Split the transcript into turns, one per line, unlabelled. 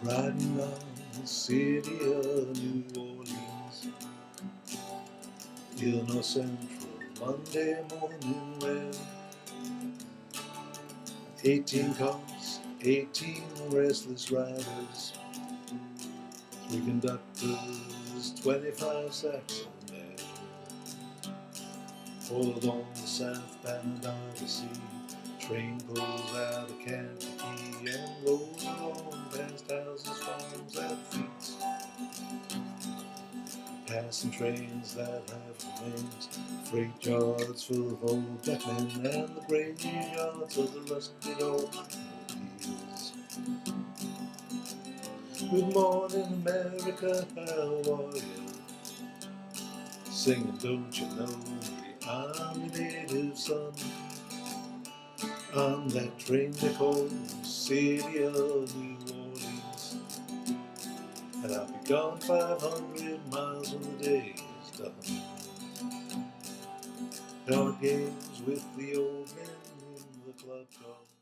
Riding round the city of New Orleans, Illinois Central, Monday morning rain. 18 cars, 18 restless riders, 3 conductors, 25 Saxon men. Pulled on the southbound Odyssey, train pulls out of Kankakee and rolls along past houses, farms, and fleets. Passing trains that have remains, freight yards full of old black men, and the graveyards of the rusted automobiles. Good morning, America, how are you? Singing, don't you know me? I'm your native son. I'm that train they call the city of New Orleans, and I'll be gone 500 miles when the day is done. Card games with the old men in the club car.